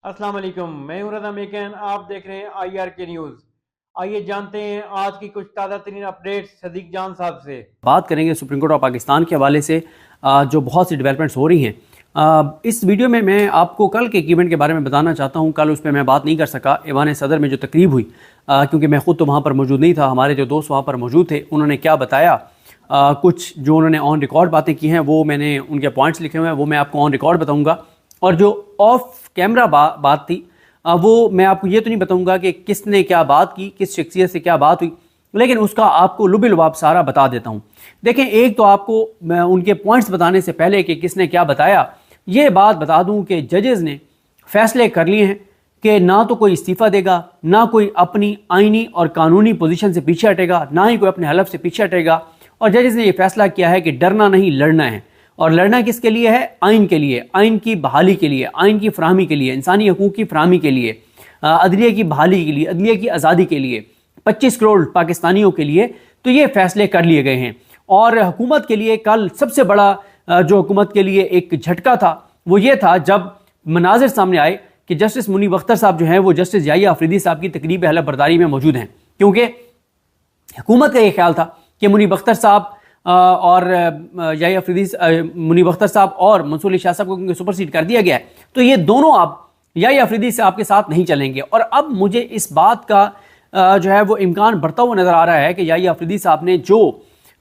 अस्सलाम वालेकुम, मैं हूं रज़ा मेकन। आप देख रहे हैं IRK न्यूज़। आइए जानते हैं आज की कुछ ताज़ा तरीन अपडेट्स सदीक जान साहब से। बात करेंगे सुप्रीम कोर्ट ऑफ पाकिस्तान के हवाले से जो बहुत सी डेवलपमेंट्स हो रही हैं। इस वीडियो में मैं आपको कल के इवेंट के बारे में बताना चाहता हूं। कल उस पर मैं बात नहीं कर सका, ऐवान सदर में जो तकरीब हुई, क्योंकि मैं ख़ुद तो वहाँ पर मौजूद नहीं था। हमारे जो दोस्त वहाँ पर मौजूद थे, उन्होंने क्या बताया, कुछ जो उन्होंने ऑन रिकॉर्ड बातें की हैं वो मैंने उनके पॉइंट्स लिखे हुए हैं, वो मैं आपको ऑन रिकॉर्ड बताऊँगा। और जो ऑफ कैमरा बात थी, वो मैं आपको ये तो नहीं बताऊँगा कि किसने क्या बात की, किस शख्सियत से क्या बात हुई, लेकिन उसका आपको लुब लुबाब सारा बता देता हूँ। देखें, एक तो आपको मैं उनके पॉइंट्स बताने से पहले कि किसने क्या बताया, ये बात बता दूं कि जजेस ने फैसले कर लिए हैं कि ना तो कोई इस्तीफ़ा देगा, ना कोई अपनी आइनी और कानूनी पोजीशन से पीछे हटेगा, ना ही कोई अपने हलफ से पीछे हटेगा। और जजेस ने यह फैसला किया है कि डरना नहीं, लड़ना है। और लड़ना किसके लिए है? आइन के लिए, आइन की बहाली के लिए, आइन की फराहमी के लिए, इंसानी हकूक़ की फराहमी के लिए, अदलिया की बहाली के लिए, अदलिया की आज़ादी के लिए, 25 करोड़ पाकिस्तानियों के लिए। तो ये फैसले कर लिए गए हैं। और हुकूमत के लिए कल सबसे बड़ा जो हुकूमत के लिए एक झटका था वो ये था जब मनाजिर सामने आए कि जस्टिस मुनीब अख्तर साहब जो हैं वो जस्टिस याहिया अफरीदी साहब की तकरीब हलफ बर्दारी में मौजूद हैं। क्योंकि हुकूमत का ये ख्याल था कि मुनीब अख्तर साहब और याहिया अफरीदी, मुनीब अख्तर साहब और मंसूर अली शाह साहब को क्योंकि सुपरसीड कर दिया गया है, तो ये दोनों अब याहिया अफरीदी साहब के साथ नहीं चलेंगे। और अब मुझे इस बात का जो है वो इम्कान बढ़ता हुआ नज़र आ रहा है कि याहिया अफरीदी साहब ने जो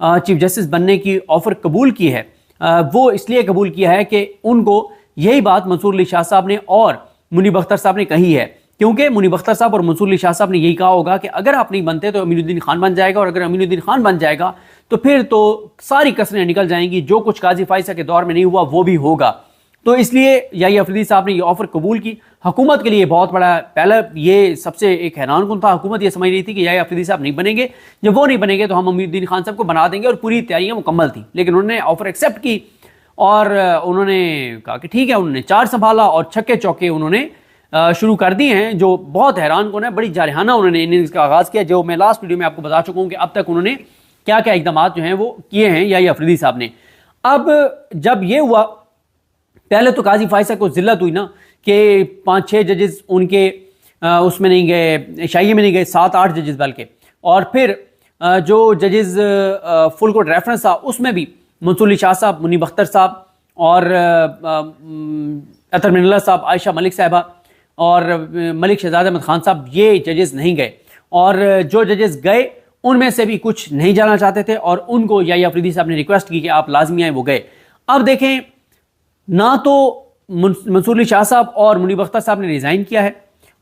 चीफ जस्टिस बनने की ऑफ़र कबूल की है, वो इसलिए कबूल किया है कि उनको यही बात मंसूर अली शाह साहब ने और मुनीब अख्तर साहब ने कही है। क्योंकि मुनीब अख्तर साहब और मंसूर अली शाह साहब ने यही कहा होगा कि अगर आप नहीं बनते तो अमीनुद्दीन खान बन जाएगा, और अगर अमीनुद्दीन खान बन जाएगा तो फिर तो सारी कसरें निकल जाएंगी, जो कुछ काजी फाइसा के दौर में नहीं हुआ वो भी होगा। तो इसलिए याहिया अफरीदी साहब ने ये ऑफ़र कबूल की। हुकूमत के लिए बहुत बड़ा, पहले ये सबसे एक हैरानकुन था। हुकूमत ये समझ रही थी कि याहिया अफरीदी साहब नहीं बनेंगे, जब वो नहीं बनेंगे तो हम अमीनुद्दीन खान साहब को बना देंगे, और पूरी तैयारियां मुकम्मल थी। लेकिन उन्होंने ऑफ़र एक्सेप्ट की और उन्होंने कहा कि ठीक है। उन्होंने चार संभाला और छक्के चौके उन्होंने शुरू कर दिए हैं, जो बहुत हैरानकुन है। बड़ी जारहाना उन्होंने इनिंग्स का आगाज़ किया, जो मैं लास्ट वीडियो में आपको बता चुका हूँ कि अब तक उन्होंने क्या क्या इकदाम जो हैं वो किए हैं याहिया अफरीदी साहब ने। अब जब ये हुआ, पहले तो काजी फाइसा को जिल्लत हुई ना कि 5-6 जजेस उनके उसमें नहीं गए, शाही में नहीं गए, 7-8 जजेस बल्कि। और फिर जो जजेस फुल कोर्ट रेफरेंस था उसमें भी मंसूर अली शाह साहब, मुनीब अख्तर साहब और अतर मिनल्ला साहब, आयशा मलिक साहबा और मलिक शहजाद अहमद खान साहब, ये जजेस नहीं गए। और जो जजेस गए उनमें से भी कुछ नहीं जाना चाहते थे और उनको याहिया अफरीदी साहब ने रिक्वेस्ट की कि आप लाजमी आए, वो गए। अब देखें, ना तो मंसूर अली शाह साहब और मुनीब अख्तर साहब ने रिज़ाइन किया है,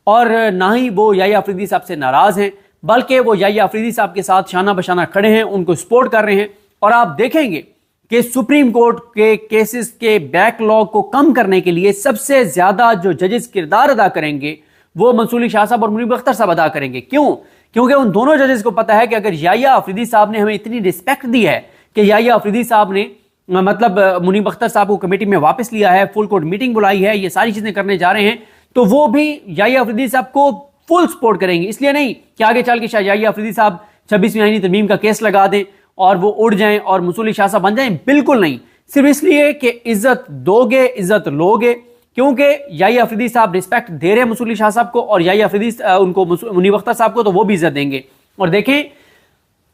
और ना ही वो याहिया अफरीदी साहब से नाराज़ हैं, बल्कि वो याहिया अफरीदी साहब के साथ शाना बशाना खड़े हैं, उनको सपोर्ट कर रहे हैं। और आप देखेंगे कि सुप्रीम कोर्ट के केसेस के बैकलॉग को कम करने के लिए सबसे ज़्यादा जो जजेस किरदार अदा करेंगे वो मंसूर अली शाह साहब और मुनीब अख्तर साहब अदा करेंगे। क्यों? क्योंकि उन दोनों जजेस को पता है कि अगर याहिया अफरीदी साहब ने हमें इतनी रिस्पेक्ट दी है कि याहिया अफरीदी साहब ने मतलब मुनीब अख्तर साहब को कमेटी में वापस लिया है, फुल कोर्ट मीटिंग बुलाई है, ये सारी चीजें करने जा रहे हैं, तो वो भी याहिया अफरीदी साहब को फुल सपोर्ट करेंगे। इसलिए नहीं कि आगे चल के शायद याहिया अफरीदी साहब 26वीं आईनी तरमीम का केस लगा दें और वो उड़ जाएं और मंसूर अली शाह साहब बन जाएं, बिल्कुल नहीं। सिर्फ इसलिए कि इज्जत दोगे, इज्जत लोगे, क्योंकि याहिया अफरीदी साहब रिस्पेक्ट दे रहे हैं मंसूर अली शाह साहब को, और याहिया अफरीदी उनको मुनीब अख्तर साहब को, तो वो भी इज्जत देंगे। और देखें,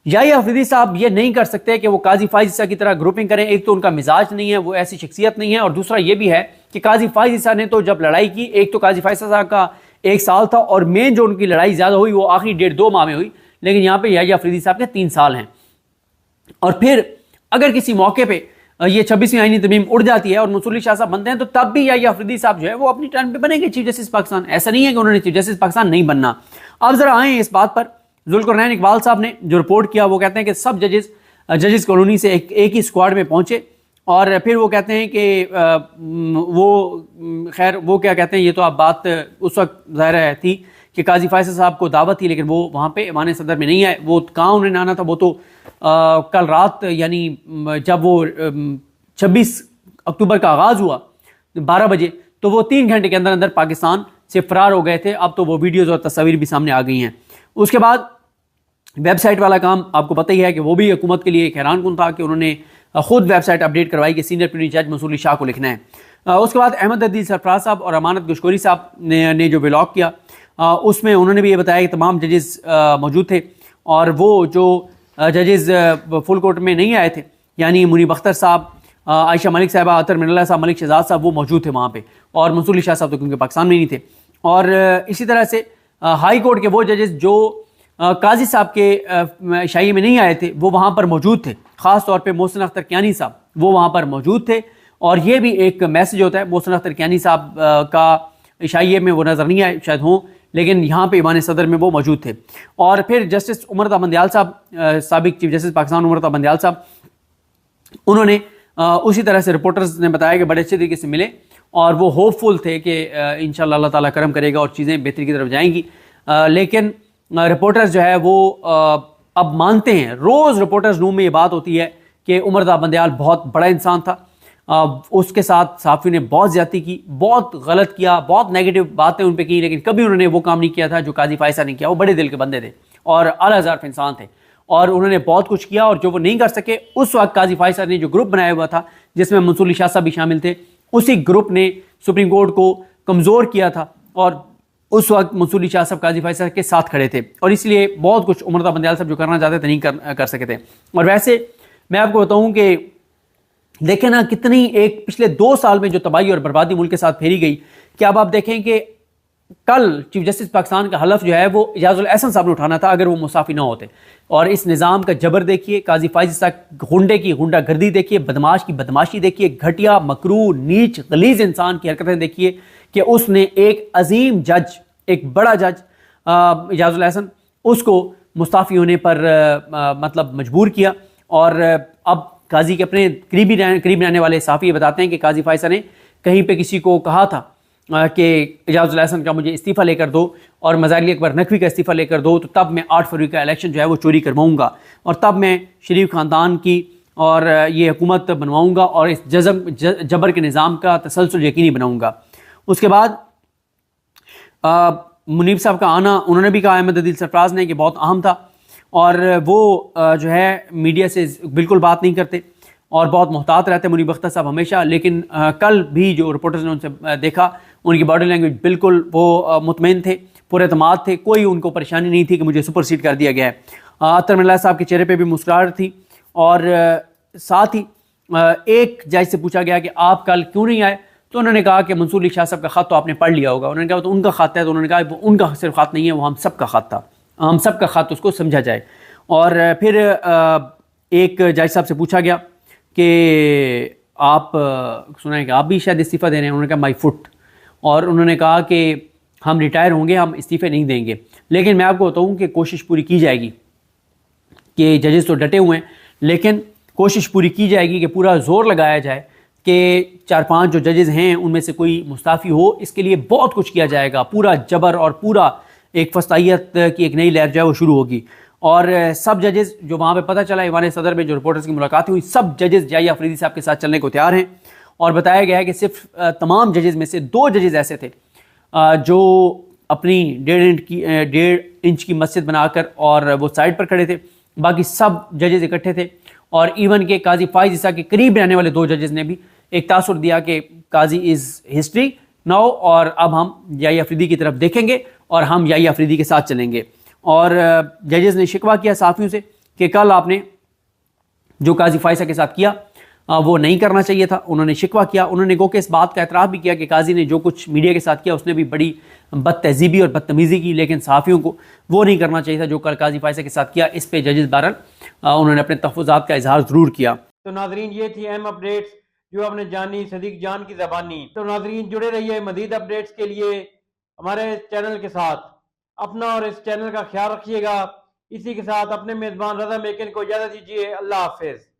याहिया अफरीदी साहब ये नहीं कर सकते कि वो काजी फाइज़ की तरह ग्रुपिंग करें। एक तो उनका मिजाज नहीं है, वो ऐसी शख्सियत नहीं है, और दूसरा ये भी है कि काजी फाइज़ ने तो जब लड़ाई की, एक तो काजी फाइज़ साहब का 1 साल था, और मेन जो उनकी लड़ाई ज़्यादा हुई वो आखिरी 1.5-2 माह में हुई। लेकिन यहाँ पे याहिया अफरीदी साहब के 3 साल हैं। और फिर अगर किसी मौके पर ये 26वीं आईनी तरमीम उड़ जाती है और मंसूर अली शाह साहब बनते हैं, तो तब भी याहिया अफरीदी साहब जो है वो अपनी टर्न पे बनेंगे चीफ जस्टिस पाकिस्तान। ऐसा नहीं है कि उन्होंने चीफ जस्टिस पाकिस्तान नहीं बनना। अब जरा आए इस बात पर, जुल्फ़िकार इकबाल साहब ने जो रिपोर्ट किया, वो कहते हैं कि सब जजेस कॉलोनी से एक ही स्क्वाड में पहुंचे, और फिर वो कहते हैं कि वो खैर वो क्या कहते हैं, ये तो आप बात उस वक्त ज़ाहिर है थी कि काजी फाइज़ साहब को दावत थी, लेकिन वो वहाँ पे ऐवान सदर में नहीं आए। वो कहाँ उन्हें आना था, वो तो कल रात, यानी जब वो 26 अक्टूबर का आगाज़ हुआ 12 बजे, तो वो 3 घंटे के अंदर अंदर पाकिस्तान से फरार हो गए थे। अब तो वो वीडियोज़ और तस्वीर भी सामने आ गई हैं। उसके बाद वेबसाइट वाला काम आपको पता ही है कि वो भी हुकूमत के लिए एक हैरानकुन था कि उन्होंने खुद वेबसाइट अपडेट करवाई कि सीनियर प्रिंसिपल जज मंसूर अली शाह को लिखना है। उसके बाद अहमद अदील सरफराज साहब और अमानत गुशकोरी साहब ने जो व्लॉग किया उसमें उन्होंने भी ये बताया कि तमाम जजेस मौजूद थे और वो जो जजेस फुल कोर्ट में नहीं आए थे, यानी मुनीब अख्तर साहब, आयशा मलिक साहबा, अतर मिनल्ला साहब, मलिक शहजाद साहब, वो मौजूद थे वहाँ पे, और मंसूर अली शाह साहब तो क्योंकि पाकिस्तान में नहीं थे। और इसी तरह से हाई कोर्ट के वो जजेस जो काजी साहब के शाही में नहीं आए थे वो वहाँ पर मौजूद थे, ख़ास तौर पे मोहसिन अख्तर कियानी साहब वो वहाँ पर मौजूद थे। और ये भी एक मैसेज होता है, मोहसिन अख्तर कियानी साहब का शाही में वो नज़र नहीं आए शायद हों, लेकिन यहाँ पे ईवान सदर में वो मौजूद थे। और फिर जस्टिस उमर ता बंदयाल साहब, साबिक चीफ जस्टिस पाकिस्तान उमर ता बंदयाल साहब, उन्होंने उसी तरह से रिपोर्टर्स ने बताया कि बड़े अच्छे तरीके से मिले और वो होपफुल थे कि इंशाअल्लाह अल्लाह ताला करम करेगा और चीज़ें बेहतरी की तरफ जाएंगी। लेकिन रिपोर्टर्स जो है वो अब मानते हैं, रोज़ रिपोर्टर्स रूम में ये बात होती है कि उमर ता बंदयाल बहुत बड़ा इंसान था, उसके साथ साफ़ी ने बहुत ज़्यादती की, बहुत गलत किया, बहुत नेगेटिव बातें उन पर की, लेकिन कभी उन्होंने वो काम नहीं किया था जो काजी फायसा ने किया। वो बड़े दिल के बंदे थे और आला ज़ारफ़ इंसान थे और उन्होंने बहुत कुछ किया, और जो वो नहीं कर सके उस वक्त काजी फायसा ने जो ग्रुप बनाया हुआ था जिसमें मंसूर अली शाह साहब भी शामिल थे, उसी ग्रुप ने सुप्रीम कोर्ट को कमज़ोर किया था और उस वक्त मंसूर अली शाह साहब काजी फायसा के साथ खड़े थे, और इसलिए बहुत कुछ उमर ता बंदयाल साहब जो करना चाहते थे नहीं कर सके थे। और वैसे मैं आपको बताऊं कि देखें ना कितनी एक पिछले 2 साल में जो तबाही और बर्बादी मुल्क के साथ फेरी गई, कि अब आप देखें कि कल चीफ जस्टिस पाकिस्तान का हलफ जो है वो इजाजुल एहसन साहब ने उठाना था अगर वो मुसाफी ना होते। और इस निज़ाम का जबर देखिए, काजी फायसा गुंडे की गुंडागर्दी देखिए, बदमाश की बदमाशी देखिए, घटिया मकरू नीच गलीज इंसान की हरकतें देखिए कि उसने एक अजीम जज, एक बड़ा जज इजाजुल एहसन, उसको मुस्ताफ़ी होने पर मतलब मजबूर किया। और अब काजी के अपने करीब रहने वाले साफ़ी बताते हैं कि काजी फायसा ने कहीं पे किसी को कहा था कि इजाजुल एहसन का मुझे इस्तीफ़ा लेकर दो और मज़ारी अकबर नकवी का इस्तीफ़ा लेकर दो, तो तब मैं 8 फरवरी का इलेक्शन जो है वो चोरी करवाऊँगा और तब मैं शरीफ ख़ानदान की और ये हुकूमत बनवाऊँगा और इस जबर के निज़ाम का तसलसल यकीनी बनाऊँगा। उसके बाद मुनीब साहब का आना, उन्होंने भी कहा अहमद अदील सरफराज ने, कि बहुत अहम था और वो जो है मीडिया से बिल्कुल बात नहीं करते और बहुत मोहतात रहते मुनीब अख्तर साहब हमेशा। लेकिन कल भी जो रिपोर्टर्स ने उनसे देखा, उनकी बॉडी लैंग्वेज बिल्कुल वो मुतमईन थे, पूरे एतमाद थे, कोई उनको परेशानी नहीं थी कि मुझे सुपरसीड कर दिया गया है। अतर मिनल्ला साहब के चेहरे पे भी मुस्कुराहट थी। और साथ ही एक जज से पूछा गया कि आप कल क्यों नहीं आए, तो उन्होंने कहा कि मंसूर अली शाह साहब का ख़त तो आपने पढ़ लिया होगा। उन्होंने कहा तो उनका ख़त है, तो उन्होंने कहा वो उनका सिर्फ ख़त नहीं है, वो हम सब का ख़त था, हम सब का ख़त उसको समझा जाए। और फिर एक जज साहब से पूछा गया कि आप सुना है कि आप भी शायद इस्तीफ़ा दे रहे हैं। उन्होंने कहा माई फुट, और उन्होंने कहा कि हम रिटायर होंगे, हम इस्तीफ़े नहीं देंगे। लेकिन मैं आपको बताऊँ कि कोशिश पूरी की जाएगी, कि जजेस तो डटे हुए हैं, लेकिन कोशिश पूरी की जाएगी कि पूरा जोर लगाया जाए कि 4-5 जो जजेस हैं उनमें से कोई मुस्ताफ़ी हो। इसके लिए बहुत कुछ किया जाएगा, पूरा जबर और पूरा एक फस्तायत की एक नई लहर जो है वो शुरू होगी। और सब जजेस जो वहाँ पे पता चला ईवान सदर में जो रिपोर्टर्स की मुलाकात हुई, सब जजेस जाहिया अफरीदी साहब के साथ चलने को तैयार हैं। और बताया गया है कि सिर्फ तमाम जजेस में से 2 जजेस ऐसे थे जो अपनी 1.5 इंच की मस्जिद बनाकर और वो साइड पर खड़े थे, बाकी सब जजेस इकट्ठे थे। और इवन के काजी फायसा के करीब रहने वाले 2 जजेस ने भी एक तासुर दिया कि काजी इज़ हिस्ट्री नाउ, और अब हम याहिया अफरीदी की तरफ देखेंगे और हम याहिया अफरीदी के साथ चलेंगे। और जजेस ने शिकवा किया साफ़ियों से कि कल आपने जो काजी फायसा के साथ किया वो नहीं करना चाहिए था। उन्होंने शिकवा किया, उन्होंने गो के इस बात का एतराफ़ भी किया कि काजी ने जो कुछ मीडिया के साथ किया उसने भी बड़ी बदतहजीबी और बदतमीज़ी की, लेकिन सहाफ़ियों को वो नहीं करना चाहिए था जो कल काजी फायसा के साथ किया। इस पे जजेस बहरहाल उन्होंने अपने तहफ़्फ़ुज़ात का इजहार ज़रूर किया। तो नाज़रीन, ये थी अहम अपडेट्स जो आपने जानी सदीक जान की ज़बानी। तो नाज़रीन, जुड़े रहिए मज़ीद अपडेट्स के लिए हमारे चैनल के साथ। अपना और इस चैनल का ख्याल रखिएगा। इसी के साथ अपने मेज़बान रज़ा मेकन को इजाज़त दीजिए। अल्लाह हाफ़िज़।